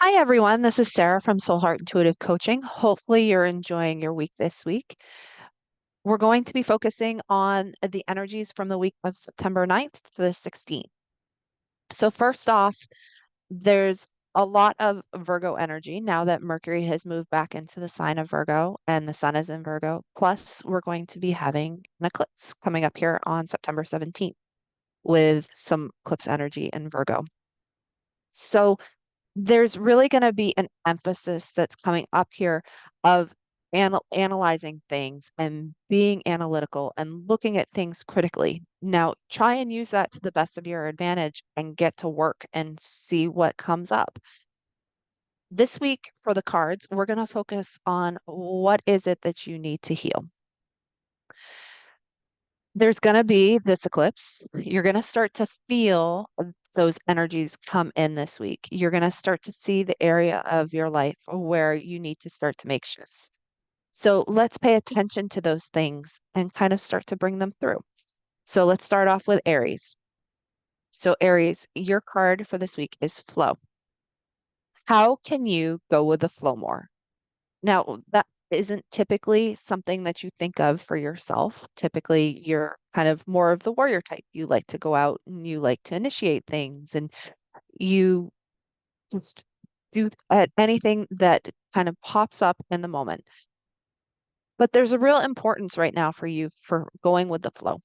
Hi, everyone. This is Sarah from Soul Heart Intuitive Coaching. Hopefully, you're enjoying your week this week. We're going to be focusing on the energies from the week of September 9th to the 16th. So, first off, there's a lot of Virgo energy now that Mercury has moved back into the sign of Virgo and the sun is in Virgo. Plus, we're going to be having an eclipse coming up here on September 17th with some eclipse energy in Virgo. So, there's really going to be an emphasis that's coming up here of analyzing things and being analytical and looking at things critically. Now, try and use that to the best of your advantage and get to work and see what comes up. This week for the cards, we're going to focus on what is it that you need to heal. There's going to be this eclipse. You're going to start to feel those energies come in this week. You're going to start to see the area of your life where you need to start to make shifts. So let's pay attention to those things and kind of start to bring them through. So let's start off with Aries. So, Aries, your card for this week is flow. How can you go with the flow more? Now, that isn't typically something that you think of for yourself. Typically, you're kind of more of the warrior type. You like to go out and you like to initiate things and you just do anything that kind of pops up in the moment. But there's a real importance right now for you for going with the flow,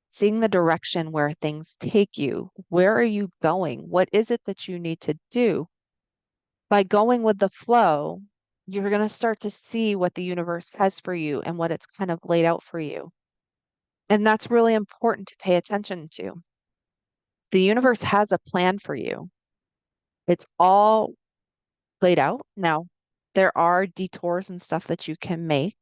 seeing the direction where things take you. Where are you going? What is it that you need to do? By going with the flow, you're going to start to see what the universe has for you and what it's kind of laid out for you. And that's really important to pay attention to. The universe has a plan for you. It's all laid out. Now, there are detours and stuff that you can make.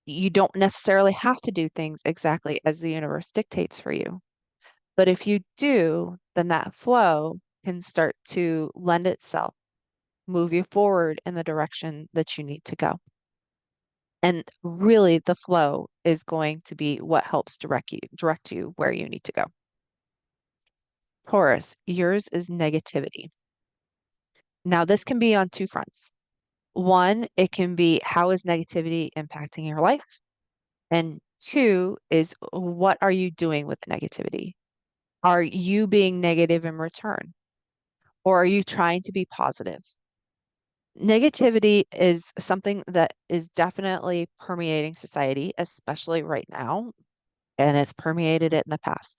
You don't necessarily have to do things exactly as the universe dictates for you. But if you do, then that flow can start to lend itself, move you forward in the direction that you need to go. And really, the flow is going to be what helps direct you where you need to go. Taurus, yours is negativity. Now, this can be on two fronts. One, it can be how is negativity impacting your life? And two is what are you doing with the negativity? Are you being negative in return? Or are you trying to be positive? Negativity is something that is definitely permeating society, especially right now, and it's permeated it in the past.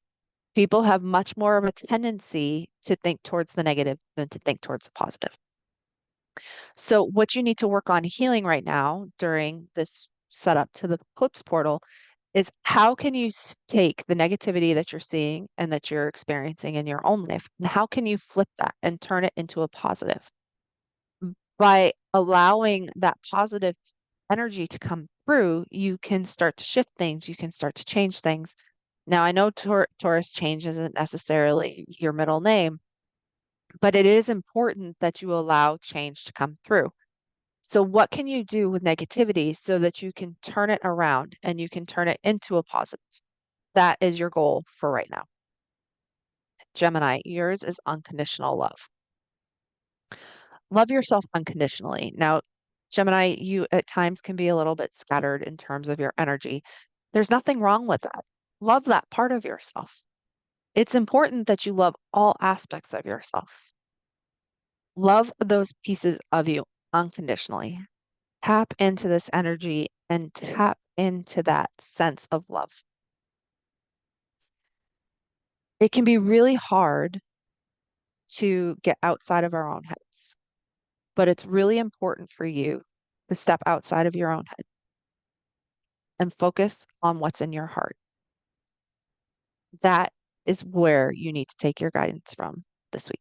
People have much more of a tendency to think towards the negative than to think towards the positive. So, what you need to work on healing right now during this setup to the Eclipse portal is how can you take the negativity that you're seeing and that you're experiencing in your own life, and how can you flip that and turn it into a positive? By allowing that positive energy to come through, you can start to shift things, you can start to change things. Now, I know Taurus change isn't necessarily your middle name, but it is important that you allow change to come through. So, what can you do with negativity so that you can turn it around and you can turn it into a positive? That is your goal for right now. Gemini, yours is unconditional love. Love yourself unconditionally. Now, Gemini, you at times can be a little bit scattered in terms of your energy. There's nothing wrong with that. Love that part of yourself. It's important that you love all aspects of yourself. Love those pieces of you unconditionally. Tap into this energy and tap into that sense of love. It can be really hard to get outside of our own heads, but it's really important for you to step outside of your own head and focus on what's in your heart. That is where you need to take your guidance from this week.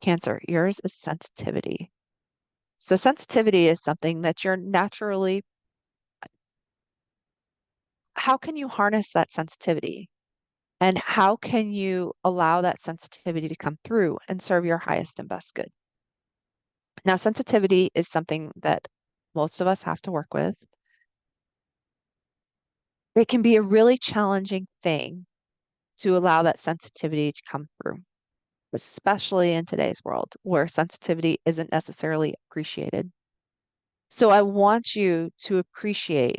Cancer, yours is sensitivity. So, sensitivity is something that you're naturally, how can you harness that sensitivity? And how can you allow that sensitivity to come through and serve your highest and best good? Now, sensitivity is something that most of us have to work with. It can be a really challenging thing to allow that sensitivity to come through. especially in today's world where sensitivity isn't necessarily appreciated. So I want you to appreciate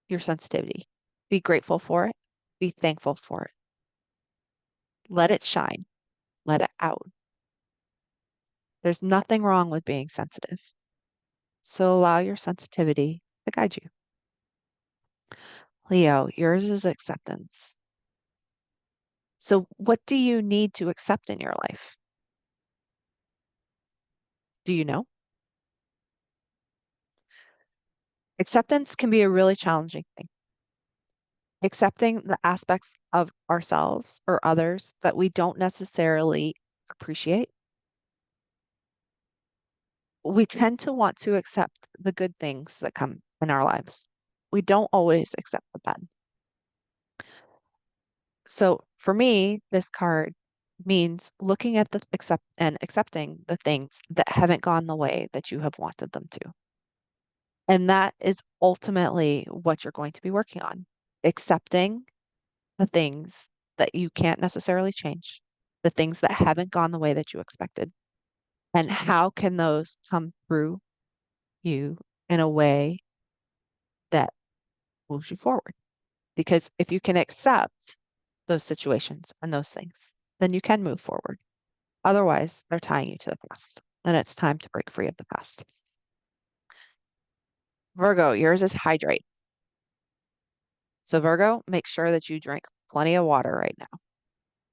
your sensitivity. Be grateful for it. Be thankful for it. Let it shine. Let it out. There's nothing wrong with being sensitive. So allow your sensitivity to guide you. Leo, yours is acceptance. So what do you need to accept in your life? Do you know? Acceptance can be a really challenging thing. Accepting the aspects of ourselves or others that we don't necessarily appreciate. We tend to want to accept the good things that come in our lives. We don't always accept the bad. So for me, this card means looking at the accepting the things that haven't gone the way that you have wanted them to. And that is ultimately what you're going to be working on. Accepting the things that you can't necessarily change, the things that haven't gone the way that you expected. And how can those come through you in a way that moves you forward? Because if you can accept those situations and those things, then you can move forward. Otherwise, they're tying you to the past, and it's time to break free of the past. Virgo, yours is hydrate. So, Virgo, make sure that you drink plenty of water right now.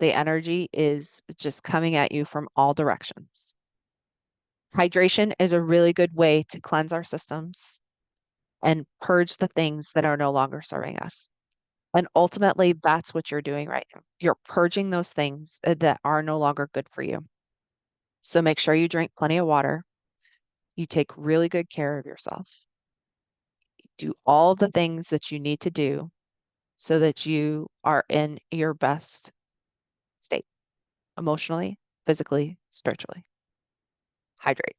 The energy is just coming at you from all directions. Hydration is a really good way to cleanse our systems and purge the things that are no longer serving us. And ultimately, that's what you're doing right now. You're purging those things that are no longer good for you. So make sure you drink plenty of water. You take really good care of yourself. Do all the things that you need to do so that you are in your best state emotionally, physically, spiritually. Hydrate.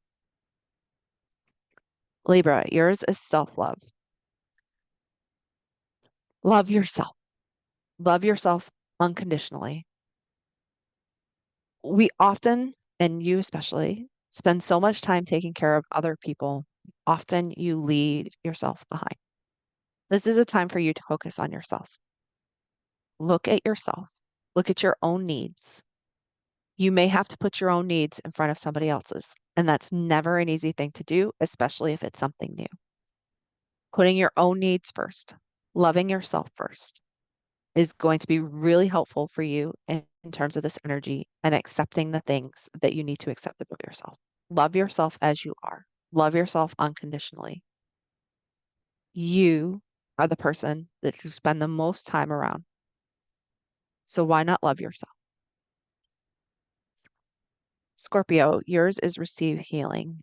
Libra, yours is self love. Love yourself. Love yourself unconditionally. We often, and you especially, spend so much time taking care of other people. Often you leave yourself behind. This is a time for you to focus on yourself. Look at yourself. Look at your own needs. You may have to put your own needs in front of somebody else's, and that's never an easy thing to do, especially if it's something new. Putting your own needs first, loving yourself first is going to be really helpful for you in terms of this energy and accepting the things that you need to accept about yourself. Love yourself as you are. Love yourself unconditionally. You are the person that you spend the most time around. So why not love yourself? Scorpio, yours is receive healing.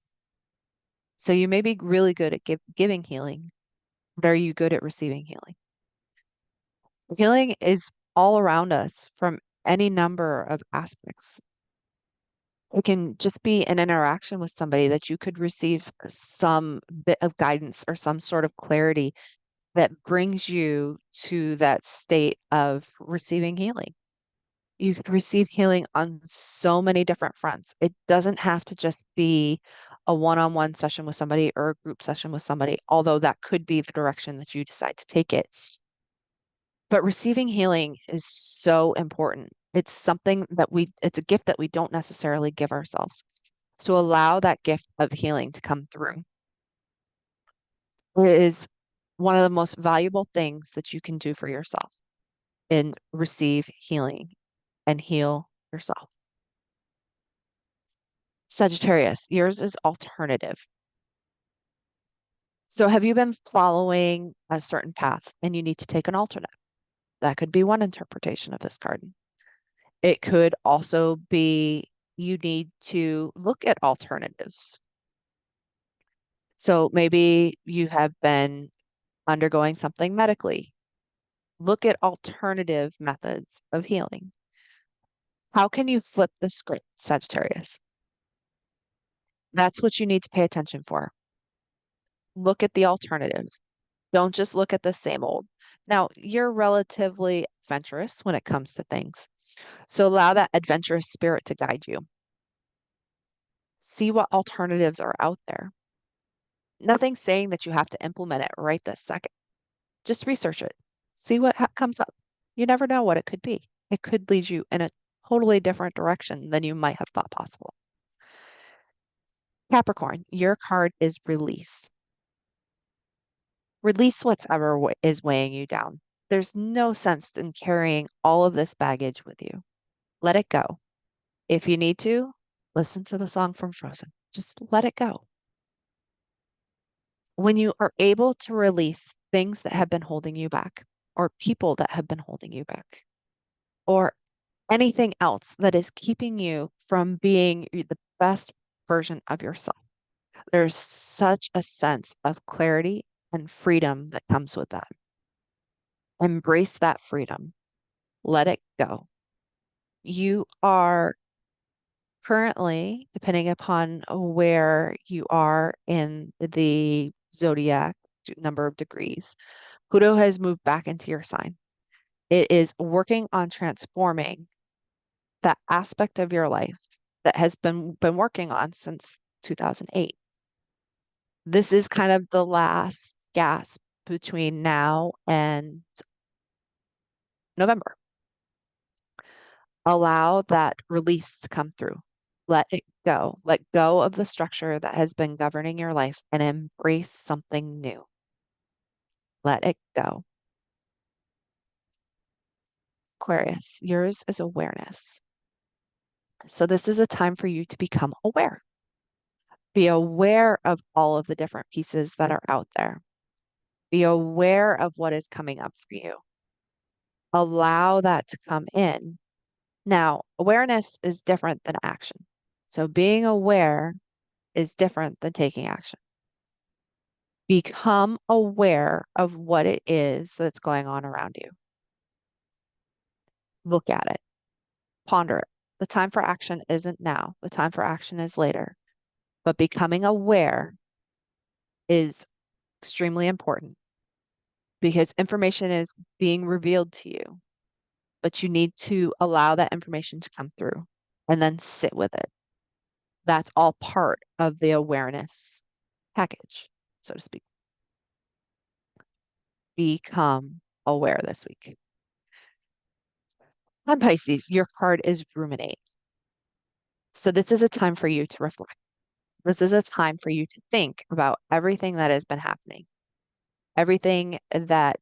So you may be really good at giving healing, but are you good at receiving healing? Healing is all around us from any number of aspects. It can just be an interaction with somebody that you could receive some bit of guidance or some sort of clarity that brings you to that state of receiving healing. You could receive healing on so many different fronts. It doesn't have to just be a one-on-one session with somebody or a group session with somebody, although that could be the direction that you decide to take it. But receiving healing is so important. It's something that it's a gift that we don't necessarily give ourselves. So allow that gift of healing to come through. It is one of the most valuable things that you can do for yourself and receive healing and heal yourself. Sagittarius, yours is alternative. So have you been following a certain path and you need to take an alternate? That could be one interpretation of this card. It could also be you need to look at alternatives. So maybe you have been undergoing something medically. Look at alternative methods of healing. How can you flip the script, Sagittarius? That's what you need to pay attention for. Look at the alternative. Don't just look at the same old. Now, you're relatively adventurous when it comes to things. So allow that adventurous spirit to guide you. See what alternatives are out there. Nothing saying that you have to implement it right this second. Just research it. See what comes up. You never know what it could be. It could lead you in a totally different direction than you might have thought possible. Capricorn, your card is release. Release whatever is weighing you down. There's no sense in carrying all of this baggage with you. Let it go. If you need to, listen to the song from Frozen. Just let it go. When you are able to release things that have been holding you back, or people that have been holding you back, or anything else that is keeping you from being the best version of yourself, there's such a sense of clarity and freedom that comes with that. Embrace that freedom. Let it go. You are currently, depending upon where you are in the zodiac number of degrees, Pluto has moved back into your sign. It is working on transforming that aspect of your life that has been working on since 2008. This is kind of the last gasp between now and November. Allow that release to come through. Let it go. Let go of the structure that has been governing your life and embrace something new. Let it go. Aquarius, yours is awareness. So this is a time for you to become aware. Be aware of all of the different pieces that are out there. Be aware of what is coming up for you. Allow that to come in. Now, awareness is different than action. So being aware is different than taking action. Become aware of what it is that's going on around you. Look at it, ponder it. The time for action isn't now, the time for action is later. But becoming aware is extremely important because information is being revealed to you, but you need to allow that information to come through and then sit with it. That's all part of the awareness package, so to speak. Become aware this week. On Pisces, your card is ruminate. So this is a time for you to reflect. This is a time for you to think about everything that has been happening, everything that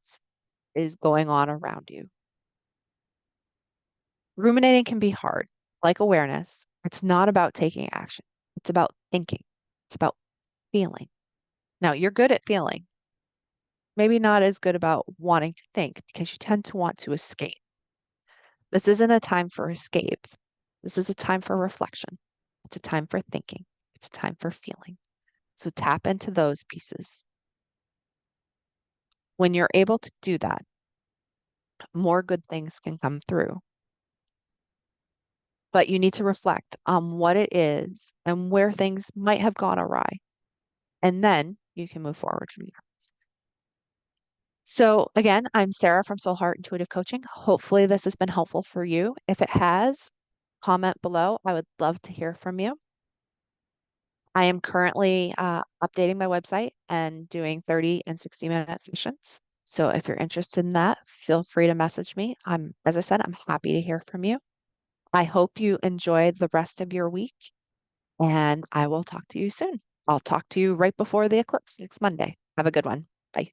is going on around you. Ruminating can be hard, like awareness. It's not about taking action. It's about thinking. It's about feeling. Now, you're good at feeling, maybe not as good about wanting to think because you tend to want to escape. This isn't a time for escape. This is a time for reflection. It's a time for thinking. It's a time for feeling. So tap into those pieces. When you're able to do that, more good things can come through. But you need to reflect on what it is and where things might have gone awry. And then you can move forward from there. So again, I'm Sarah from Soul Heart Intuitive Coaching. Hopefully this has been helpful for you. If it has, comment below. I would love to hear from you. I am currently updating my website and doing 30 and 60-minute sessions. So if you're interested in that, feel free to message me. As I said, I'm happy to hear from you. I hope you enjoy the rest of your week and I will talk to you soon. I'll talk to you right before the eclipse next Monday. Have a good one. Bye.